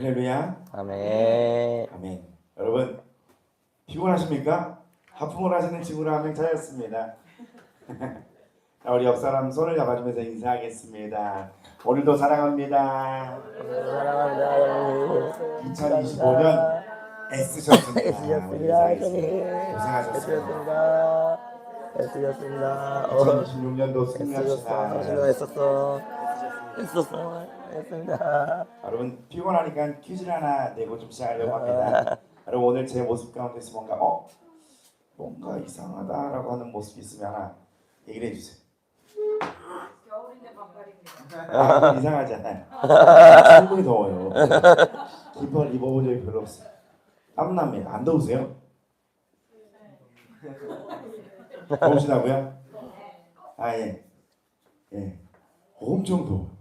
할렐루야. 아멘. 아멘. 여러분 피곤하십니까? 하품을 하시는 친구를 한 명 찾았습니다. 우리 옆 사람 손을 잡아주면서 인사하겠습니다. 오늘도 사랑합니다. 사랑합니다. 2025년 애쓰셨습니다. 애쓰셨습니다. 고생하셨습니다. 애쓰셨습니다. 2026년도 승리합시다. 애썼습니다. 여러분 피곤하니까 퀴즈를 하나 내고 좀 시작하려고 합니다. 여러분 오늘 제 모습 가운데서 뭔가 이상하다라고 하는 모습이 있으면 하나 얘기를 해주세요. 겨울인데 반팔입니다. 이상하지 않아요. 충분히 더워요. 긴팔 입어본 적이 별로 없어요. 땀납니다. 안 더우세요? 더우시다고요? 예. 엄청 더워.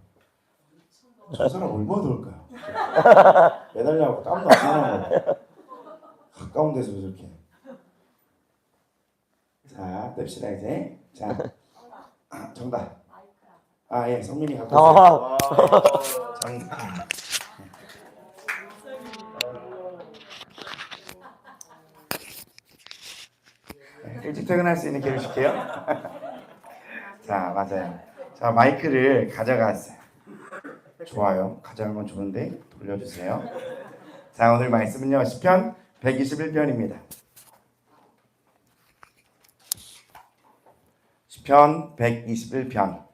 저 사람 얼마나 더울까요? 매달려갖고 땀도 안 나는 거. 가까운 데서 저렇게. 자, 뗍시다 이제. 자, 정답. 성민이 갖고 왔어요. 정답. 일찍 퇴근할 수 있는 기회를 줄게요. 자, 맞아요. 자, 마이크를 가져갔어요. 좋아요. 가져간 건 좋은데 돌려주세요. 자, 오늘 말씀은요. 시편 121편입니다. 시편 121편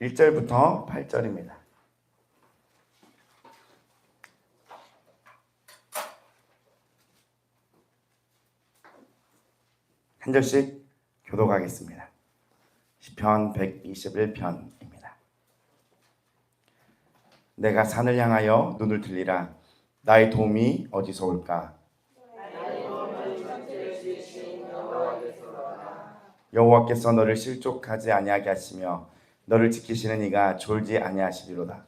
1절부터 8절입니다. 한 절씩 교독하겠습니다. 시편 121편입니다. 내가 산을 향하여 눈을 들리라. 나의 도움이 어디서 올까? 여호와께서 너를 실족하지 아니하게 하시며 너를 지키시는 이가 졸지 아니하시리로다.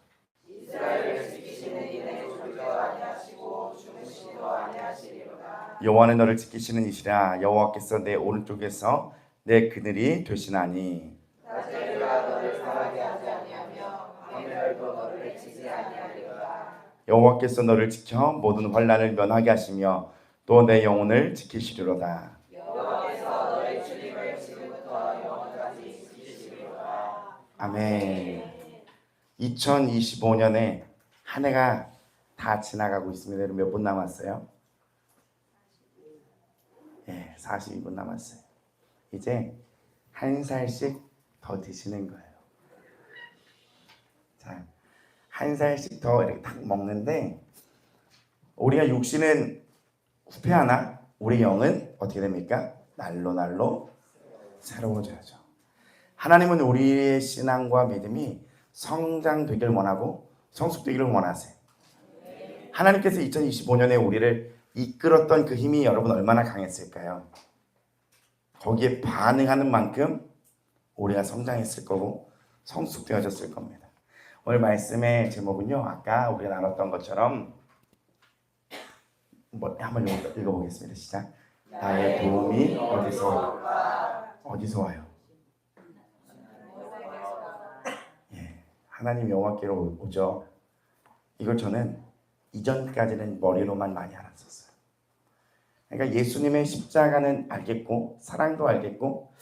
이스라엘을 지키시는 이는 졸지 아니하시고 주무시지도 아니하시리로다. 여호와는 너를 지키시는 이시라. 여호와께서 내 오른쪽에서 내 그늘이 되시나니. 낮에가 너를 상하게 하지 아니하며 밤에도 너를 해치지 아니하리로다. 여호와께서 너를 지켜 모든 환난을 면하게 하시며 또 내 영혼을 지키시리로다. 여호와께서 너의 출입을 지금부터 영원까지 지키시리로다. 아멘. 2025년에 한 해가 다 지나가고 있습니다. 여러분 몇 분 남았어요? 42분 남았어요. 이제 한 살씩 더 드시는 거예요. 자, 한 살씩 더 이렇게 딱 먹는데 우리가 육신은 후패하나 우리 영은 어떻게 됩니까? 날로 새로워져야죠. 하나님은 우리의 신앙과 믿음이 성장되기를 원하고 성숙되기를 원하세요. 하나님께서 2025년에 우리를 이끌었던 그 힘이 여러분 얼마나 강했을까요? 거기에 반응하는 만큼 우리가 성장했을 거고 성숙되어졌을 겁니다. 오늘 말씀의 제목은요, 아까 우리가 나눴던 것처럼 한번 읽어보겠습니다. 시작. 나의 도움이 어디서 와요? 하나님 여호와께로 오죠. 이걸 저는 이전까지는 머리로만 많이 알았었어요. 그러니까 예수님의 십자가는 알겠고 사랑도 알겠고,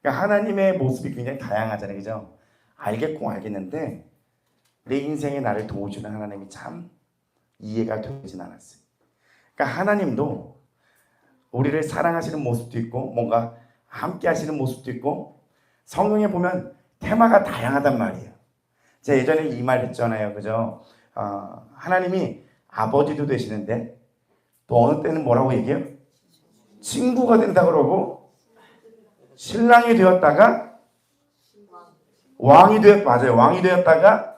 그러니까 하나님의 모습이 굉장히 다양하잖아요, 그죠? 알겠는데 내 인생에 나를 도우시는 하나님이 참 이해가 되진 않았어요. 그러니까 하나님도 우리를 사랑하시는 모습도 있고 뭔가 함께 하시는 모습도 있고, 성경에 보면 테마가 다양하단 말이에요. 제가 예전에 이 말 했잖아요, 그죠? 하나님이 아버지도 되시는데 또 어느 때는 뭐라고 얘기해요? 친구가 된다 그러고, 신랑이 되었다가 왕이 되었다가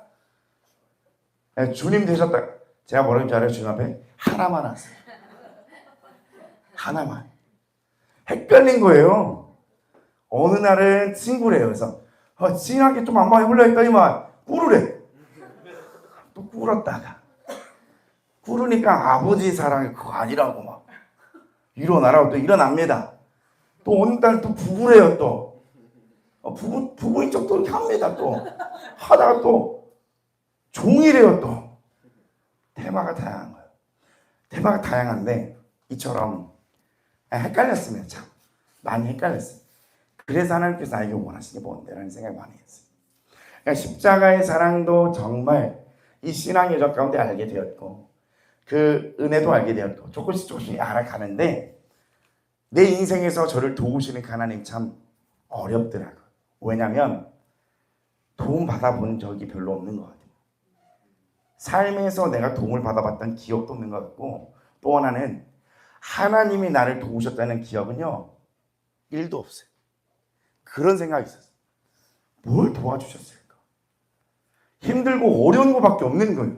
주님 되셨다. 제가 뭐라는 줄 알아요? 주님 앞에 하나만 하세요. 하나만. 헷갈린 거예요. 어느 날은 친구래요. 그래서 친하게 좀 한번 해보려 했더니만 꾸르래. 또 꿇었다가 꿇으니까 아버지 사랑이 그거 아니라고 막 일어나라고 또 일어납니다. 또 어느 날 또 부부래요. 또 부부인 척도 이렇게 합니다. 또 하다가 또 종이래요. 또 테마가 다양한 거예요. 테마가 다양한데 이처럼 헷갈렸습니다. 참 많이 헷갈렸어요. 그래서 하나님께서 나에게 원하시는 게 뭔데라는 생각을 많이 했어요. 그러니까 십자가의 사랑도 정말 이 신앙 여정 가운데 알게 되었고 그 은혜도 알게 되었고 조금씩 알아가는데 내 인생에서 저를 도우시는 그 하나님 참 어렵더라고요. 왜냐하면 도움 받아본 적이 별로 없는 것 같아요. 삶에서 내가 도움을 받아봤던 기억도 없는 것 같고 또 하나는 하나님이 나를 도우셨다는 기억은요 1도 없어요. 그런 생각이 있었어요. 뭘 도와주셨을까? 힘들고 어려운 것밖에 없는 거예요.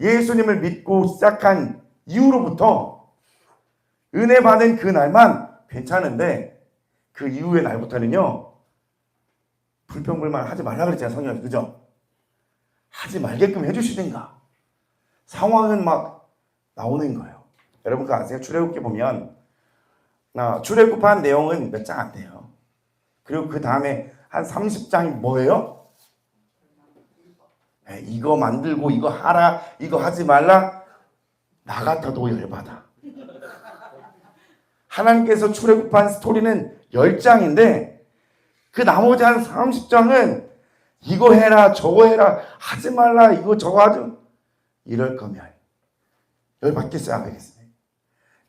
예수님을 믿고 시작한 이후로부터 은혜 받은 그 날만 괜찮은데 그 이후의 날부터는요 불평불만 하지 말라 그랬잖아요. 성경에. 그죠? 하지 말게끔 해주시든가. 상황은 막 나오는 거예요. 여러분 그거 아세요? 출애굽기 보면 출애굽한 내용은 몇 장 안 돼요. 그리고 그 다음에 한 30장이 뭐예요? 이거 만들고 이거 하라 이거 하지 말라. 나 같아도 열받아. 하나님께서 출애굽한 스토리는 10장인데 그 나머지 한 30장은 이거 해라 저거 해라 하지 말라 이거 저거 하지 이럴 거면 열받겠어요 안 하겠어요?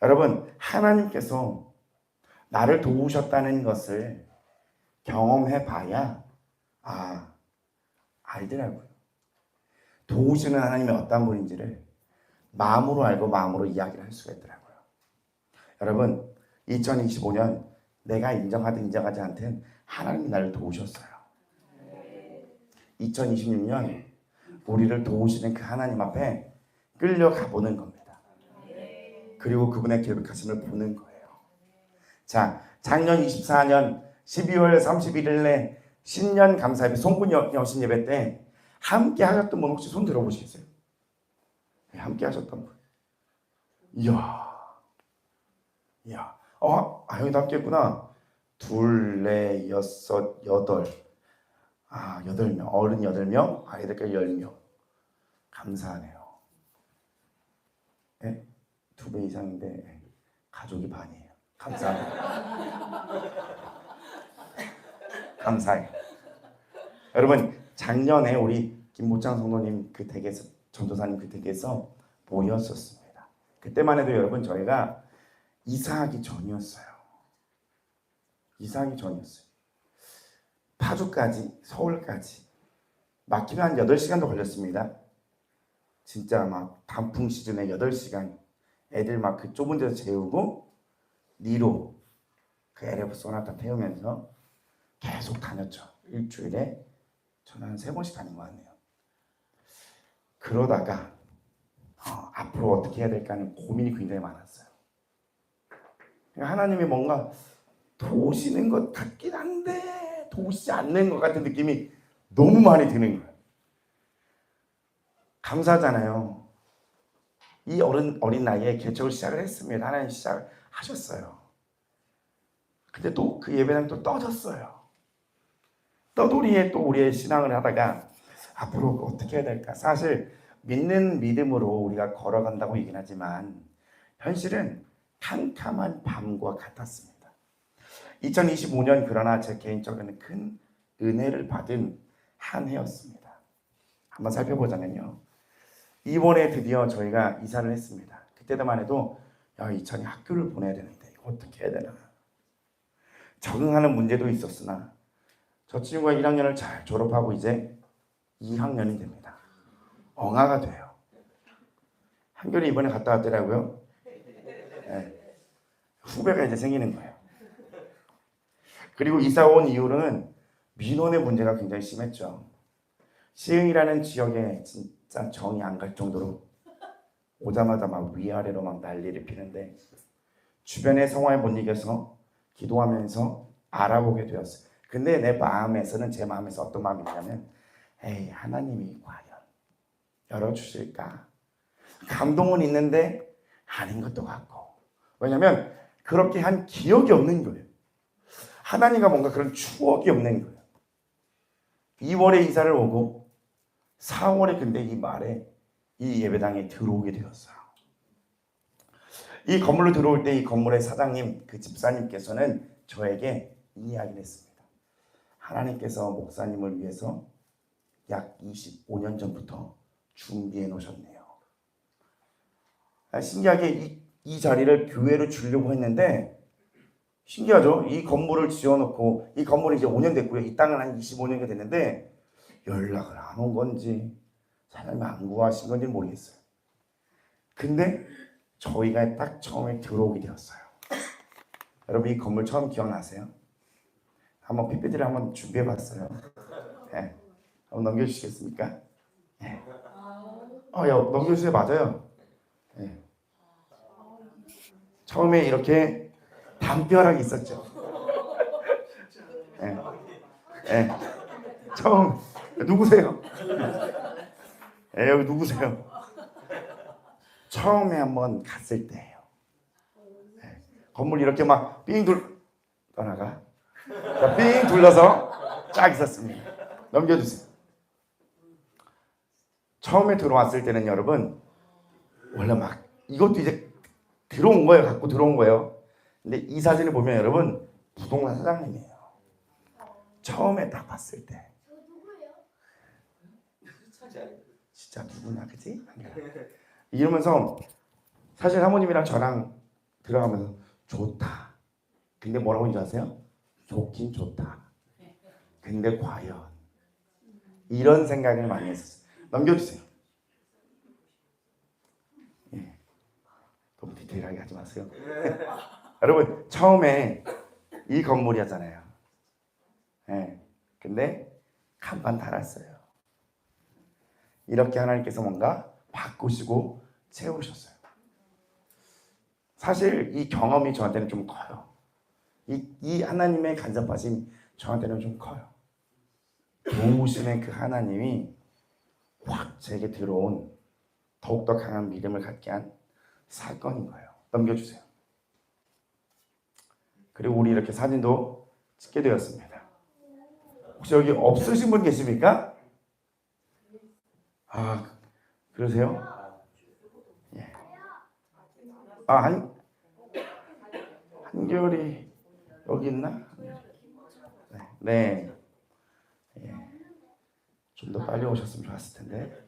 여러분 하나님께서 나를 도우셨다는 것을 경험해 봐야 알더라고요. 도우시는 하나님이 어떤 분인지를 마음으로 알고 마음으로 이야기를 할 수가 있더라고요. 여러분 2025년 내가 인정하든 인정하지 않든 하나님이 나를 도우셨어요. 2026년 우리를 도우시는 그 하나님 앞에 끌려가 보는 겁니다. 그리고 그분의 계획하심을 보는 거예요. 자, 작년 24년 12월 31일에 신년 감사예배 송군 여신 예배 때 함께 하셨던 분 혹시 손 들어보시겠어요? 함께 하셨던 분. 이야. 형이도 함께 했구나. 2, 4, 6, 8. 8명. 어른 8명, 아이들까지 10명. 감사하네요. 네? 2배 이상인데 가족이 반이에요. 감사합니다. 감사해요. 여러분 작년에 우리 김모창 성도님 그 댁에서 전도사님 그 댁에서 모였었습니다. 그때만 해도 여러분 저희가 이사하기 전이었어요. 파주까지 서울까지 막히면 한 8시간도 걸렸습니다. 진짜 막 단풍 시즌에 8시간 애들 막 그 좁은 데서 재우고 니로 그 LF 소나타 태우면서 계속 다녔죠. 일주일에 저는 한 3번씩 다닌 것 같네요. 그러다가 앞으로 어떻게 해야 될까 하는 고민이 굉장히 많았어요. 하나님이 뭔가 도우시는 것 같긴 한데 도우시지 않는 것 같은 느낌이 너무 많이 드는 거예요. 감사하잖아요. 이 어린 나이에 개척을 시작을 했습니다. 하나님 시작을 하셨어요. 근데 또 그 예배당 또 떠졌어요. 떠돌이에 또 우리의 신앙을 하다가 앞으로 어떻게 해야 될까? 사실 믿는 믿음으로 우리가 걸어간다고 얘기는 하지만 현실은 캄캄한 밤과 같았습니다. 2025년 그러나 제 개인적으로는 큰 은혜를 받은 한 해였습니다. 한번 살펴보자면요. 이번에 드디어 저희가 이사를 했습니다. 그때만 해도 이찬이 학교를 보내야 되는데 이거 어떻게 해야 되나. 적응하는 문제도 있었으나 저 친구가 1학년을 잘 졸업하고 이제 2학년이 됩니다. 엉아가 돼요. 한교를 이번에 갔다 왔더라고요. 네. 후배가 이제 생기는 거예요. 그리고 이사 온 이후로는 민원의 문제가 굉장히 심했죠. 시흥이라는 지역에 진짜 정이 안 갈 정도로 오자마자 막 위아래로 막 난리를 피는데 주변의 성화에 못 이겨서 기도하면서 알아보게 되었어요. 근데 내 마음에서는 제 마음에서 어떤 마음이 있냐면 하나님이 과연 열어주실까? 감동은 있는데 아닌 것도 같고. 왜냐하면 그렇게 한 기억이 없는 거예요. 하나님과 뭔가 그런 추억이 없는 거예요. 2월에 이사를 오고 4월에 근데 이 말에 이 예배당에 들어오게 되었어요. 이 건물로 들어올 때 이 건물의 사장님, 그 집사님께서는 저에게 이 이야기를 했습니다. 하나님께서 목사님을 위해서 약 25년 전부터 준비해 놓으셨네요. 신기하게 이 자리를 교회로 주려고 했는데, 신기하죠? 이 건물을 지어놓고, 이 건물이 이제 5년 됐고요. 이 땅은 한 25년이 됐는데 연락을 안 온 건지 사장님이 안 구하신 건지 모르겠어요. 근데 저희가 딱 처음에 들어오게 되었어요. 여러분 이 건물 처음 기억나세요? 한번 PPT를 한번 준비해봤어요. 네. 한번 넘겨주시겠습니까? 네. 넘겨주세요. 맞아요. 네. 처음에 이렇게 담벼락이 있었죠. 네. 네. 처음 누구세요? 네, 여기 누구세요? 처음에 한번 갔을 때예요. 네. 건물 이렇게 막 삥 떠나가 삥 둘러서 쫙 있었습니다. 넘겨주세요. 처음에 들어왔을 때는 여러분 원래 막 이것도 이제 들어온 거예요. 갖고 들어온 거예요. 근데 이 사진을 보면 여러분 부동산 사장님이에요. 처음에 딱 봤을 때 진짜 누구냐 그치? 이러면서 사실 사모님이랑 저랑 들어가면서 좋다. 근데 뭐라고 하는지 아세요? 좋긴 좋다. 근데 과연 이런 생각을 많이 했었어요. 넘겨주세요. 예. 너무 디테일하게 하지 마세요. 여러분 처음에 이 건물이었잖아요. 예. 근데 간판 달았어요. 이렇게 하나님께서 뭔가 바꾸시고 채우셨어요. 사실 이 경험이 저한테는 좀 커요. 이 하나님의 간섭하심이 저한테는 좀 커요. 도우시는 그 하나님이 확 제게 들어온 더욱더 강한 믿음을 갖게 한 사건인 거예요. 넘겨주세요. 그리고 우리 이렇게 사진도 찍게 되었습니다. 혹시 여기 없으신 분 계십니까? 아, 그러세요? 예. 한결이 여기 있나? 네. 예. 좀 더 빨리 오셨으면 좋았을 텐데.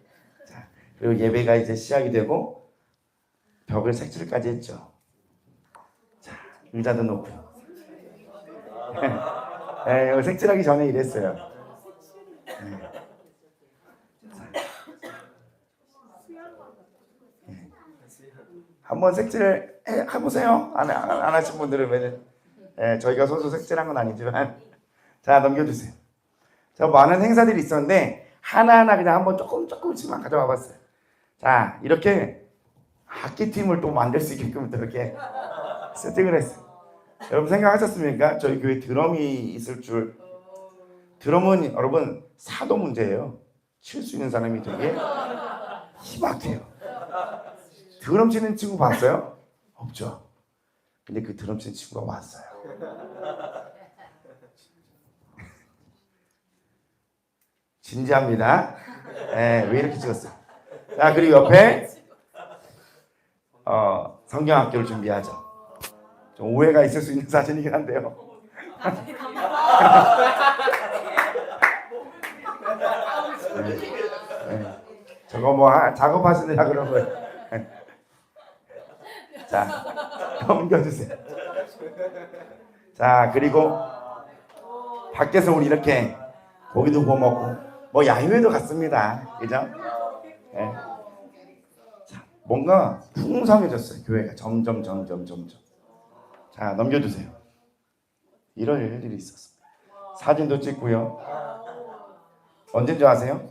자, 그리고 예배가 이제 시작이 되고 벽을 색칠까지 했죠. 자, 의자도 놓고요. 네, 여기 색칠하기 전에 이랬어요. 네. 네. 한번 색칠 해보세요. 안 하신 분들은 저희가 소수 색칠한 건 아니지만 자 넘겨주세요. 자 많은 행사들이 있었는데 하나하나 그냥 한번 조금씩만 가져와 봤어요. 자 이렇게 악기팀을 또 만들 수 있게끔 이렇게 세팅을 했어요. 여러분 생각하셨습니까? 저희 교회 드럼이 있을 줄. 드럼은 여러분 사도 문제예요. 칠 수 있는 사람이 되게 희박해요. 드럼 치는 친구 봤어요? 없죠. 근데 그 드럼 치는 친구가 왔어요. 진지합니다. 네, 왜 이렇게 찍었어요? 자 그리고 옆에 성경학교를 준비하죠. 좀 오해가 있을 수 있는 사진이긴 한데요. 네. 저거 뭐 작업하시느라 그런 거예요. 자 넘겨주세요. 자 그리고 밖에서 우리 이렇게 고기도 구워 먹고 뭐 야유회도 갔습니다. 그죠? 네. 자 뭔가 풍성해졌어요. 교회가 점점. 자 넘겨주세요. 이런 일들이 있었습니다. 사진도 찍고요. 언제인 줄 아세요?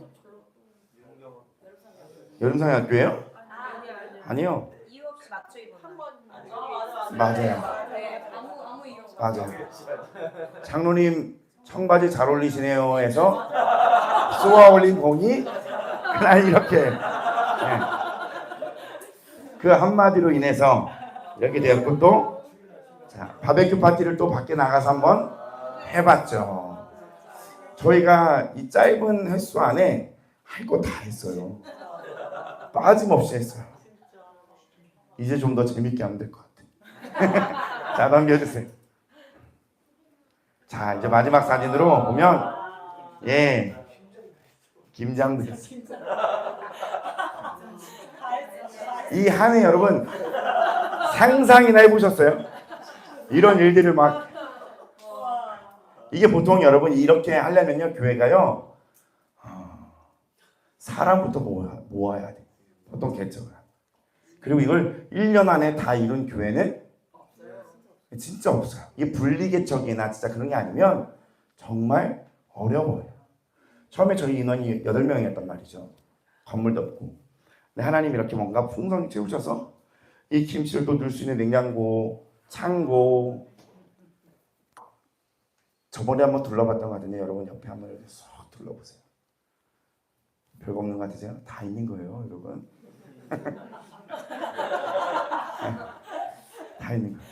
여름사냥학교예요? 아니요. 이유 없이 맞춰 입은 맞아요. 아무 이유 없이 맞아요. 장로님 청바지 잘 어울리시네요 해서 쏘아 올린 공이 그날 이렇게 그 한마디로 인해서 이렇게 되었고 또 자, 바베큐 파티를 또 밖에 나가서 한번 해봤죠. 저희가 이 짧은 횟수 안에 할 거 다 했어요. 빠짐없이 했어요. 이제 좀 더 재밌게 하면 될 것 같아요. 자, 넘겨주세요. 자, 이제 마지막 사진으로 보면 김장도 했어요. 이 한 해 여러분 상상이나 해보셨어요? 이런 일들을 막 이게 보통 여러분 이렇게 하려면요 교회가요 사람부터 모아야 돼. 보통 개척을. 그리고 이걸 1년 안에 다 이룬 교회는 진짜 없어요. 이게 분리개척이나 진짜 그런 게 아니면 정말 어려워요. 처음에 저희 인원이 8명이었단 말이죠. 건물도 없고. 근데 하나님이 이렇게 뭔가 풍성히 채우셔서 이 김치를 또 넣을 수 있는 냉장고, 창고. 저번에 한번 둘러봤던 거 같은데 여러분 옆에 한번 이렇게 쏙 둘러보세요. 별거 없는 거 같으세요? 다 있는 거예요, 여러분. 다 있는 거예요.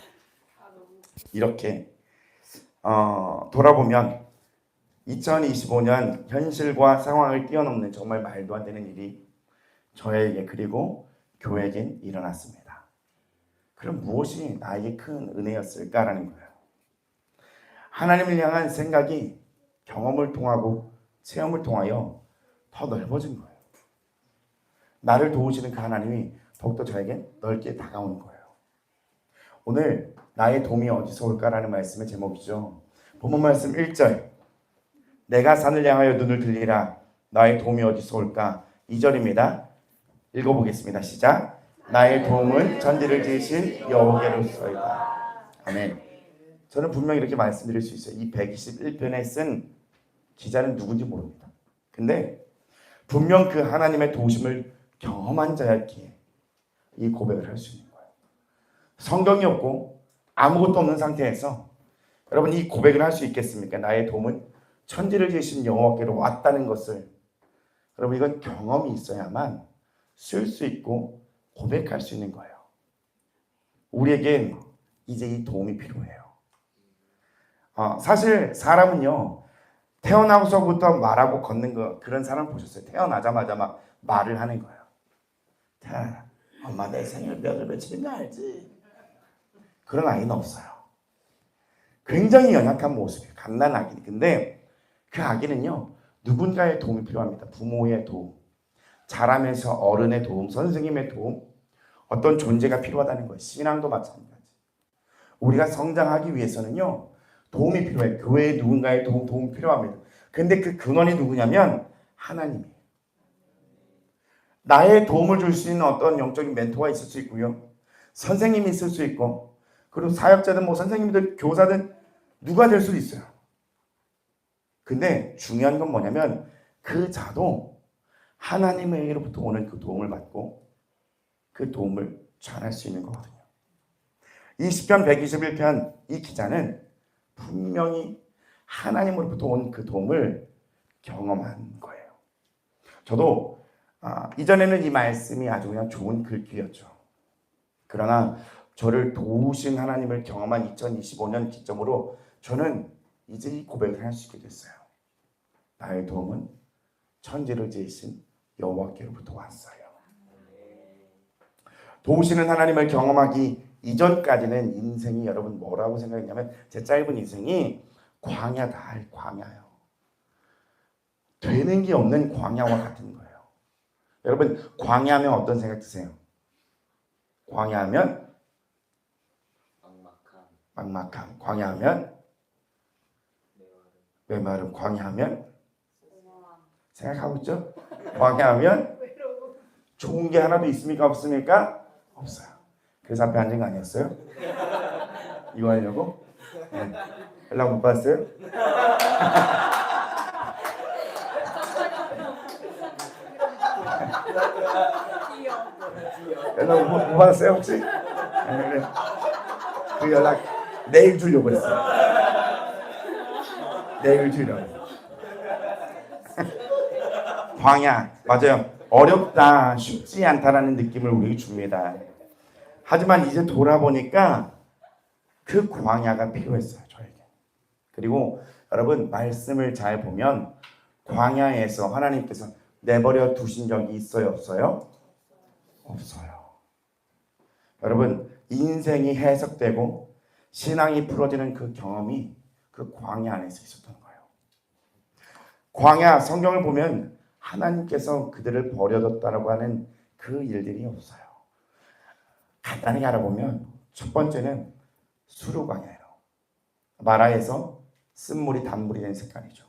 이렇게 돌아보면 2025년 현실과 상황을 뛰어넘는 정말 말도 안 되는 일이 저에게 그리고 교회에겐 일어났습니다. 그럼 무엇이 나에게 큰 은혜였을까라는 거예요. 하나님을 향한 생각이 경험을 통하고 체험을 통하여 더 넓어진 거예요. 나를 도우시는 그 하나님이 더욱더 저에게 넓게 다가오는 거예요. 오늘 나의 도움이 어디서 올까라는 말씀의 제목이죠. 본문 말씀 1절 내가 산을 향하여 눈을 들리라 나의 도움이 어디서 올까 2절입니다. 읽어보겠습니다. 시작. 나의 도움은 천지를 지으신 여호와께로서이다. 아멘. 저는 분명히 이렇게 말씀드릴 수 있어요. 이 121편에 쓴 기자는 누군지 모릅니다. 근데 분명 그 하나님의 도우심을 경험한 자였기에 이 고백을 할 수 있는 거예요. 성경이 없고 아무것도 없는 상태에서 여러분 이 고백을 할 수 있겠습니까? 나의 도움은 천지를 지으신 여호와께로 왔다는 것을 여러분 이건 경험이 있어야만 쓸 수 있고 고백할 수 있는 거예요. 우리에겐 이제 이 도움이 필요해요. 사실 사람은요 태어나고서부터 말하고 걷는 거 그런 사람 보셨어요? 태어나자마자 막 말을 하는 거예요. 태어나 엄마 내 생일 몇 월 며칠인지 알지? 그런 아이는 없어요. 굉장히 연약한 모습이에요. 갓난 아기. 근데 그 아기는요 누군가의 도움이 필요합니다. 부모의 도움, 자라면서 어른의 도움, 선생님의 도움, 어떤 존재가 필요하다는 거예요. 신앙도 마찬가지. 우리가 성장하기 위해서는요 도움이 필요해요. 교회에 누군가의 도움이 필요합니다. 근데 그 근원이 누구냐면 하나님이에요. 나의 도움을 줄 수 있는 어떤 영적인 멘토가 있을 수 있고요. 선생님이 있을 수 있고 그리고 사역자든 뭐 선생님들, 교사든 누가 될 수도 있어요. 근데 중요한 건 뭐냐면 그 자도 하나님에게로부터 오는 그 도움을 받고 그 도움을 전할 수 있는 거거든요. 이 시편 121편 이 기자는 분명히 하나님으로부터 온 그 도움을 경험한 거예요. 저도 이전에는 이 말씀이 아주 그냥 좋은 글귀였죠. 그러나 저를 도우신 하나님을 경험한 2025년 기점으로 저는 이제 이 고백을 할 수 있게 됐어요. 나의 도움은 천지를 지으신 여호와께로부터 왔어요. 도우시는 하나님을 경험하기 이전까지는 인생이 여러분 뭐라고 생각했냐면 제 짧은 인생이 광야다. 광야요. 되는 게 없는 광야와 같은 거예요. 여러분 광야하면 어떤 생각 드세요? 광야하면 막막함. 광야하면 메마름. 광야하면 생각하고 있죠? 광야하면 좋은 게 하나도 있습니까? 없습니까? 없어요. 그래서 앞에 앉은 거 아니었어요? 이거 하려고? 네. 연락 못 받았어요? 연락 못 받았어요 혹시? 네. 그 연락 내일 주려고 그랬어요. 내일 주려고. 광야 맞아요. 어렵다, 쉽지 않다라는 느낌을 우리에게 줍니다. 하지만 이제 돌아보니까 그 광야가 필요했어요, 저에게. 그리고 여러분 말씀을 잘 보면 광야에서 하나님께서 내버려 두신 적이 있어요, 없어요? 없어요. 여러분, 인생이 해석되고 신앙이 풀어지는 그 경험이 그 광야 안에서 있었던 거예요. 광야 성경을 보면 하나님께서 그들을 버려뒀다라고 하는 그 일들이 없어요. 간단하게 알아보면 첫 번째는 수르광야예요. 마라에서 쓴물이 단물이 된 색깔이죠.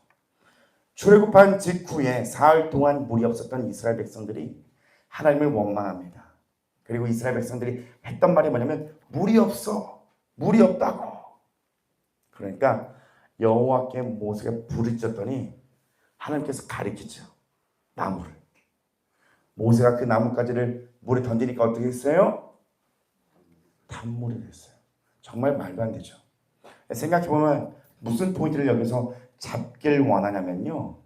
출애굽한 직후에 사흘 동안 물이 없었던 이스라엘 백성들이 하나님을 원망합니다. 그리고 이스라엘 백성들이 했던 말이 뭐냐면 물이 없어. 물이 없다고. 그러니까 여호와께 모세가 불을 쪘더니 하나님께서 가리키죠. 나무를. 모세가 그 나뭇가지를 물에 던지니까 어떻게 했어요? 단물이 됐어요. 정말 말도 안 되죠. 생각해보면 무슨 포인트를 여기서 잡길 원하냐면요.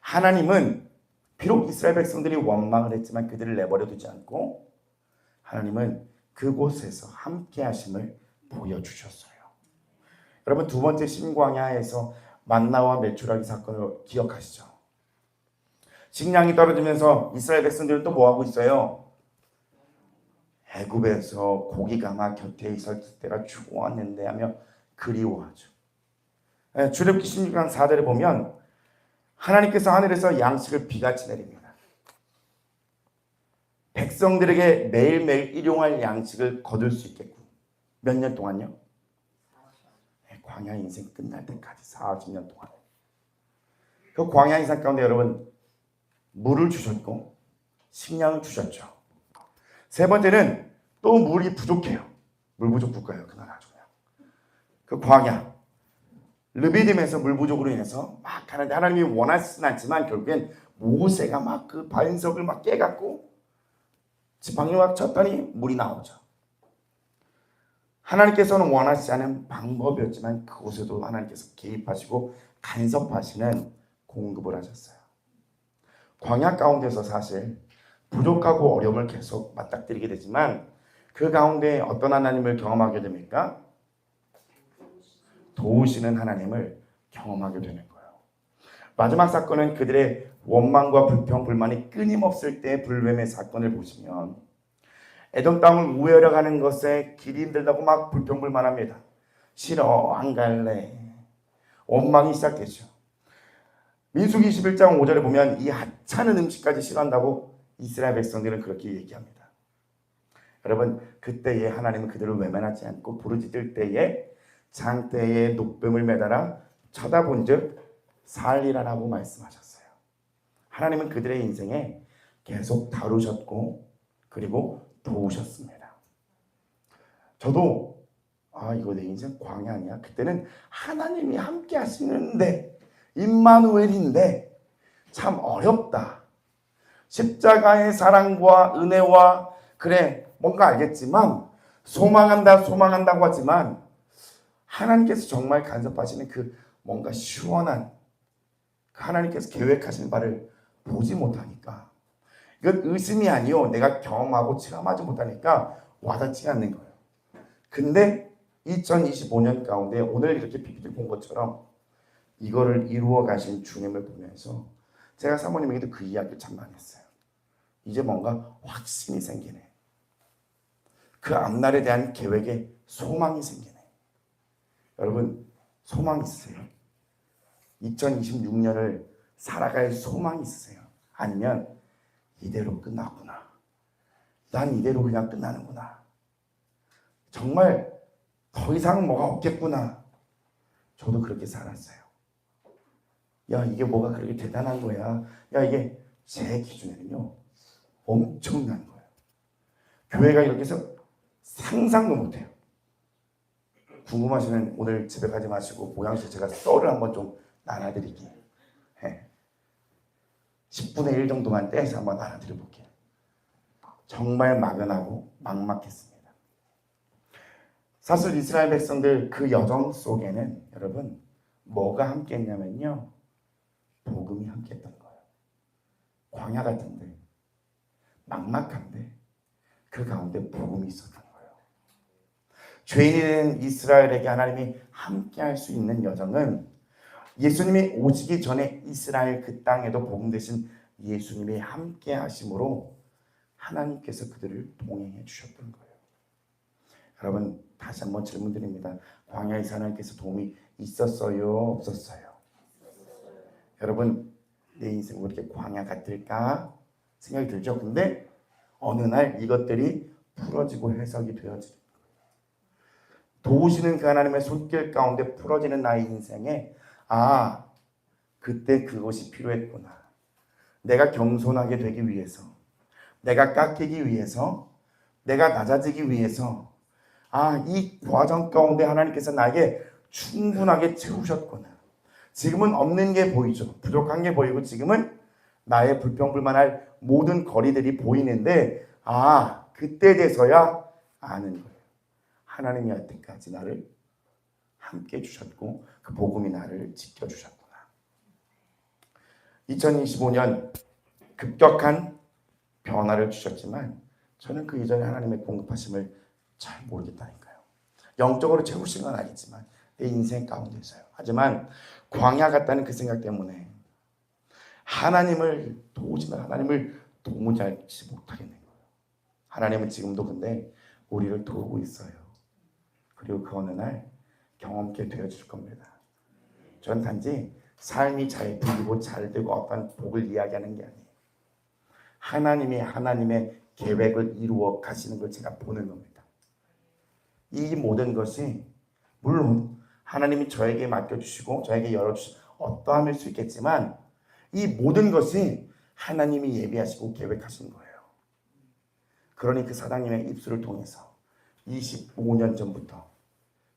하나님은 비록 이스라엘 백성들이 원망을 했지만 그들을 내버려 두지 않고 하나님은 그곳에서 함께 하심을 보여주셨어요. 여러분, 두 번째 신광야에서 만나와 메추라기 사건을 기억하시죠? 식량이 떨어지면서 이스라엘 백성들은 또 뭐하고 있어요? 애굽에서 고기가 막 곁에 있을 때가 좋았는데 하며 그리워하죠. 출애굽기 16장 4절에 보면 하나님께서 하늘에서 양식을 비같이 내립니다. 백성들에게 매일매일 일용할 양식을 거둘 수 있겠고 몇 년 동안요? 광야 인생 끝날 때까지 40년 동안. 그 광야 인생 가운데 여러분 물을 주셨고 식량을 주셨죠. 세 번째는 또 물이 부족해요. 물 부족 국가예요. 그날 아주 그냥. 그 광야 르비딤에서 물 부족으로 인해서 막 하는데 하나님이 원하시진 않지만 결국엔 모세가 막 그 반석을 막 깨갖고 지팡이로 막 쳤더니 물이 나오죠. 하나님께서는 원하시지 않은 방법이었지만 그곳에도 하나님께서 개입하시고 간섭하시는 공급을 하셨어요. 광야 가운데서 사실 부족하고 어려움을 계속 맞닥뜨리게 되지만 그 가운데 어떤 하나님을 경험하게 됩니까? 도우시는 하나님을 경험하게 되는 거예요. 마지막 사건은 그들의 원망과 불평, 불만이 끊임없을 때 불뱀의 사건을 보시면 에돔 땅을 우회하려 가는 것에 길이 힘들다고 막 불평불만합니다. 싫어, 안 갈래. 원망이 시작되죠. 민수기 21장 5절에 보면 이 하찮은 음식까지 싫어한다고 이스라엘 백성들은 그렇게 얘기합니다. 여러분, 그때에 하나님은 그들을 외면하지 않고 부르짖을 때에 장대에 녹뱀을 매달아 쳐다본 즉 살리라라고 말씀하셨어요. 하나님은 그들의 인생에 계속 다루셨고 그리고 도우셨습니다. 저도 이거 내 인생 광야 아니야? 그때는 하나님이 함께 하시는데 임마누엘인데 참 어렵다. 십자가의 사랑과 은혜와 그래 뭔가 알겠지만 소망한다고 하지만 하나님께서 정말 간섭하시는 그 뭔가 시원한 하나님께서 계획하신 바를 보지 못하니까 이건 의심이 아니요. 내가 경험하고 체험하지 못하니까 와닿지 않는 거예요. 근데 2025년 가운데 오늘 이렇게 PPT 본 것처럼 이거를 이루어 가신 주님을 보면서 제가 사모님에게도 그 이야기를 참 많이 했어요. 이제 뭔가 확신이 생기네. 그 앞날에 대한 계획에 소망이 생기네. 여러분 소망 있으세요? 2026년을 살아갈 소망이 있으세요? 아니면 이대로 끝났구나. 난 이대로 그냥 끝나는구나. 정말 더 이상 뭐가 없겠구나. 저도 그렇게 살았어요. 야, 이게 뭐가 그렇게 대단한 거야. 야, 이게 제 기준에는요. 엄청난 거예요. 교회가 이렇게 해서 상상도 못해요. 궁금하시면 오늘 집에 가지 마시고 모양새 제가 썰을 한번 좀 나눠드릴게요. 10분의 1 정도만 떼서 한번 나눠드려볼게요. 정말 막연하고 막막했습니다. 사실 이스라엘 백성들 그 여정 속에는 여러분 뭐가 함께 했냐면요. 복음이 함께 했던 거예요. 광야 같은데 막막한데 그 가운데 복음이 있었던 거예요. 죄인이 된 이스라엘에게 하나님이 함께 할 수 있는 여정은 예수님이 오시기 전에 이스라엘 그 땅에도 복음 되신 예수님이 함께 하심으로 하나님께서 그들을 동행해 주셨던 거예요. 여러분 다시 한번 질문 드립니다. 광야에서 하나님께서 도움이 있었어요? 없었어요? 여러분 내 인생 왜 이렇게 광야 같을까 생각이 들죠? 근데 어느 날 이것들이 풀어지고 해석이 되어지는 거예요. 도우시는 그 하나님의 손길 가운데 풀어지는 나의 인생에 그때 그것이 필요했구나. 내가 겸손하게 되기 위해서, 내가 깎이기 위해서, 내가 낮아지기 위해서 이 과정 가운데 하나님께서 나에게 충분하게 채우셨구나. 지금은 없는 게 보이죠. 부족한 게 보이고 지금은 나의 불평불만할 모든 거리들이 보이는데 그때 돼서야 아는 거예요. 하나님이 여태까지 나를 함께 주셨고 그 복음이 나를 지켜주셨구나. 2025년 급격한 변화를 주셨지만 저는 그 이전에 하나님의 공급하심을 잘 모르겠다니까요. 영적으로 채우신 건 알겠지만 내 인생 가운데서요. 하지만 광야 같다는 그 생각 때문에 하나님을 도우시는 하나님을 도무지 알지 못하겠는 거예요. 하나님은 지금도 근데 우리를 도우고 있어요. 그리고 그 어느 날 경험케 되어질 겁니다. 전 단지 삶이 잘 되고 잘 되고 어떤 복을 이야기하는 게 아니에요. 하나님이 하나님의 계획을 이루어 가시는 걸 제가 보는 겁니다. 이 모든 것이 물론 하나님이 저에게 맡겨주시고 저에게 열어주신 어떠함일 수 있겠지만 이 모든 것이 하나님이 예비하시고 계획하신 거예요. 그러니 그 사장님의 입술을 통해서 25년 전부터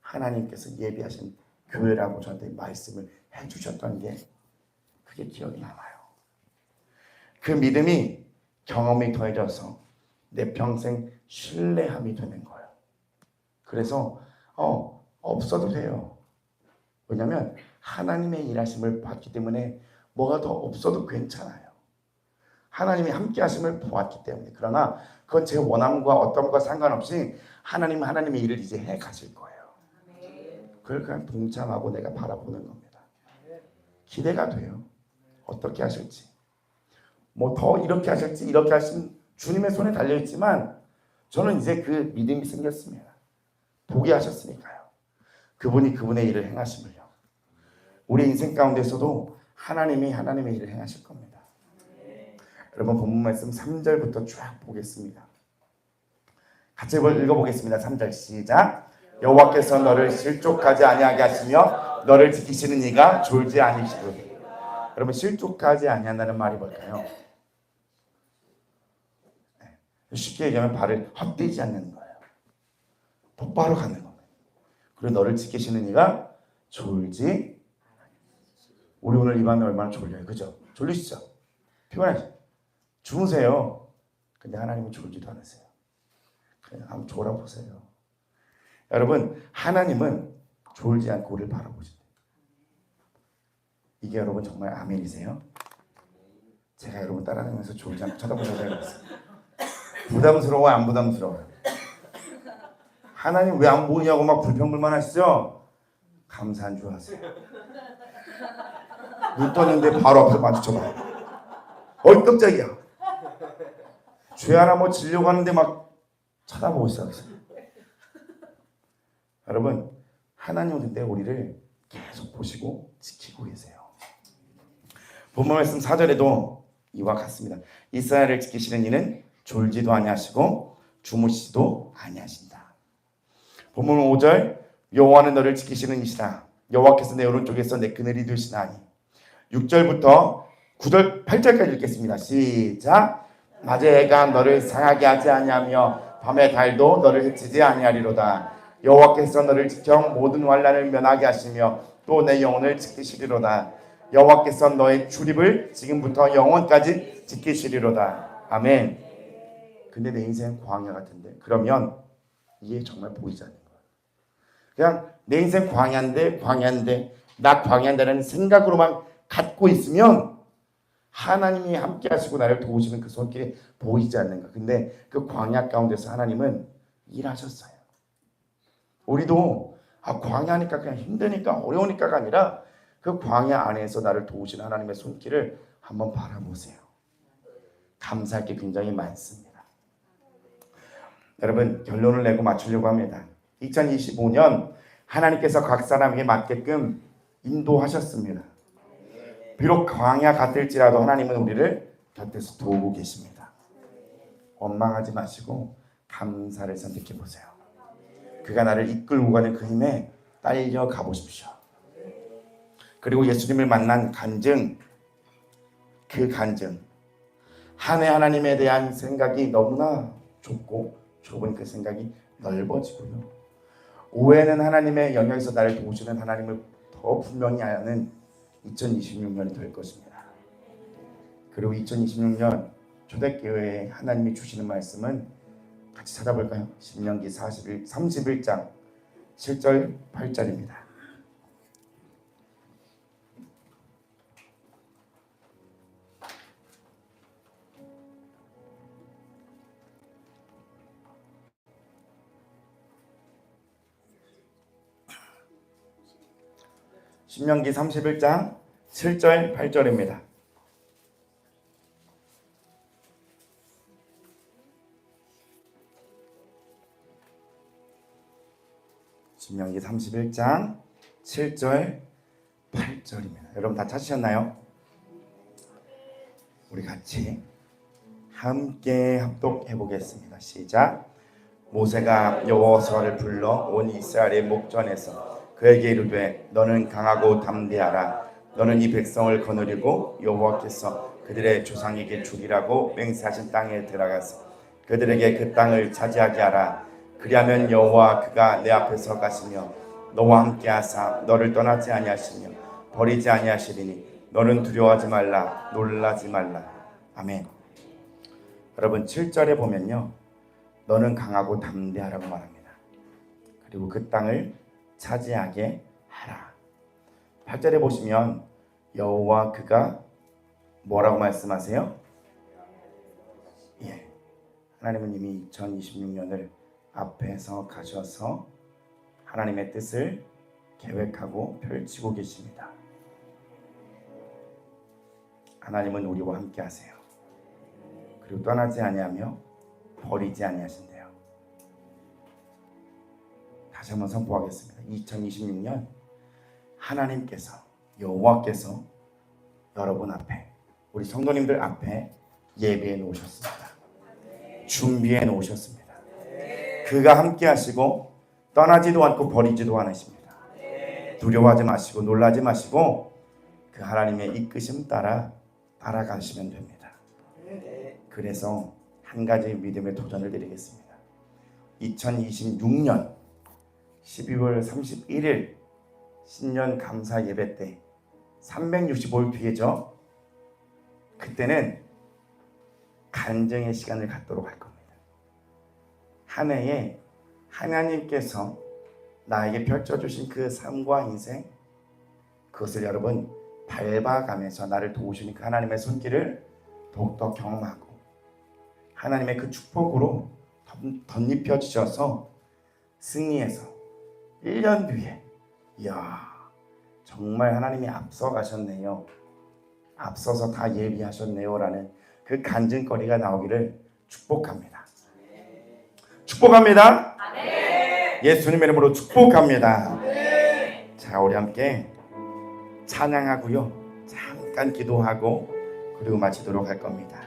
하나님께서 예비하신 교회라고 저한테 말씀을 해주셨던 게 그게 기억이 남아요. 그 믿음이 경험이 더해져서 내 평생 신뢰함이 되는 거예요. 그래서 없어도 돼요. 왜냐하면 하나님의 일하심을 봤기 때문에 뭐가 더 없어도 괜찮아요. 하나님이 함께 하심을 보았기 때문에. 그러나 그건 제 원함과 어떤 것과 상관없이 하나님의 일을 이제 해 가실 거예요. 그걸 그냥 동참하고 내가 바라보는 겁니다. 기대가 돼요. 어떻게 하실지. 뭐 더 이렇게 하실지 이렇게 하신 주님의 손에 달려있지만 저는 이제 그 믿음이 생겼습니다. 보게 하셨으니까요. 그분이 그분의 일을 행하심을요. 우리 인생 가운데서도 하나님이 하나님의 일을 행하실 겁니다. 여러분 본문 말씀 3절부터 쫙 보겠습니다. 같이 읽어보겠습니다. 3절 시작. 여호와께서 너를 실족하지 아니하게 하시며 너를 지키시는 이가 졸지 아니시고. 여러분 실족하지 아니한다는 말이 뭘까요? 쉽게 얘기하면 발을 헛디지 않는 거예요. 똑바로 가는 겁니다. 그리고 너를 지키시는 이가 졸지. 우리 오늘 이 밤에 얼마나 졸려요. 그죠? 졸리시죠? 피곤하시죠? 주무세요. 근데 하나님은 졸지도 않으세요. 그냥 한번 졸아보세요. 여러분 하나님은 졸지 않고 우리를 바라보신대요. 이게 여러분 정말 아멘이세요? 제가 여러분 따라다니면서 졸지 않고 쳐다보려고 해봤어요. 부담스러워 안 부담스러워요? 하나님 왜 안 보이냐고 막 불평불만 하시죠? 감사한 줄 아세요. 눈 떴는데 바로 앞에 마주쳐봐요. 어이 깜짝이야. 죄 하나 뭐 지려고 하는데 막 쳐다보고 있어요. 여러분 하나님은 근데 우리를 계속 보시고 지키고 계세요. 본문 말씀 4절에도 이와 같습니다. 이스라엘을 지키시는 이는 졸지도 아니하시고 주무시지도 아니하신다. 본문 5절 여호와는 너를 지키시는 이시라. 여호와께서 내 오른쪽에서 내 그늘이 되시나니. 6절부터 9절 8절까지 읽겠습니다. 시작. 낮에 해가 너를 상하게 하지 아니하며 밤의 달도 너를 해치지 아니하리로다. 여호와께서 너를 지켜 모든 환난을 면하게 하시며 또 내 영혼을 지키시리로다. 여호와께서 너의 출입을 지금부터 영원까지 지키시리로다. 아멘. 근데 내 인생은 광야 같은데 그러면 이게 정말 보이지 않는 거예요. 그냥 내 인생 광야인데 나 광야인다는 생각으로만 갖고 있으면 하나님이 함께 하시고 나를 도우시는 그 손길이 보이지 않는가. 근데 그 광야 가운데서 하나님은 일하셨어요. 우리도 광야니까 그냥 힘드니까 어려우니까가 아니라 그 광야 안에서 나를 도우시는 하나님의 손길을 한번 바라보세요. 감사할 게 굉장히 많습니다. 여러분 결론을 내고 맞추려고 합니다. 2025년 하나님께서 각 사람에게 맞게끔 인도하셨습니다. 비록 광야 같을지라도 하나님은 우리를 곁에서 도우고 계십니다. 원망하지 마시고 감사를 선택해 보세요. 그가 나를 이끌고 가는 그 힘에 딸려 가보십시오. 그리고 예수님을 만난 간증, 그 간증, 한 해 하나님에 대한 생각이 너무나 좁고 좁은 그 생각이 넓어지고요. 올해는 하나님의 영역에서 나를 도우시는 하나님을 더 분명히 아는 2026년이 될 것입니다. 그리고 2026년 초대교회에 하나님이 주시는 말씀은 같이 찾아볼까요? 신명기 31장 7절 8절입니다. 신명기 31장 7절 8절입니다. 신명기 31장 7절 8절입니다. 여러분 다 찾으셨나요? 우리 같이 함께 합독해 보겠습니다. 시작. 모세가 여호와를 불러 온 이스라엘의 목전에서 그에게 이르되 너는 강하고 담대하라. 너는 이 백성을 거느리고 여호와께서 그들의 조상에게 주리라고 맹세하신 땅에 들어가서 그들에게 그 땅을 차지하게 하라. 그리하면 여호와 그가 내 앞에서 가시며 너와 함께 하사 너를 떠나지 아니하시며 버리지 아니하시리니 너는 두려워하지 말라 놀라지 말라. 아멘. 여러분 7절에 보면요, 너는 강하고 담대하라고 말합니다. 그리고 그 땅을 차지하게 하라. 8절에 보시면 여호와 그가 뭐라고 말씀하세요? 예, 하나님은 이미 2026년을 앞에서 가셔서 하나님의 뜻을 계획하고 펼치고 계십니다. 하나님은 우리와 함께 하세요. 그리고 떠나지 아니하며 버리지 아니하신대요. 다시 한번 선포하겠습니다. 2026년 하나님께서, 여호와께서 여러분 앞에, 우리 성도님들 앞에 예비해 놓으셨습니다. 준비해 놓으셨습니다. 그가 함께 하시고 떠나지도 않고 버리지도 않으십니다. 두려워하지 마시고 놀라지 마시고 그 하나님의 이끄심 따라 따라가시면 됩니다. 그래서 한 가지 믿음의 도전을 드리겠습니다. 2026년 12월 31일 신년 감사 예배 때 365일 뒤에죠. 그때는 간증의 시간을 갖도록 할 겁니다. 한 해에 하나님께서 나에게 펼쳐주신 그 삶과 인생, 그것을 여러분 밟아가면서 나를 도우시는 그 하나님의 손길을 더욱더 경험하고 하나님의 그 축복으로 덧입혀 주셔서 승리해서 1년 뒤에 이야 정말 하나님이 앞서 가셨네요, 앞서서 다 예비하셨네요 라는 그 간증거리가 나오기를 축복합니다. 축복합니다. 예수님의 이름으로 축복합니다. 자, 우리 함께 찬양하고요, 잠깐 기도하고 그리고 마치도록 할 겁니다.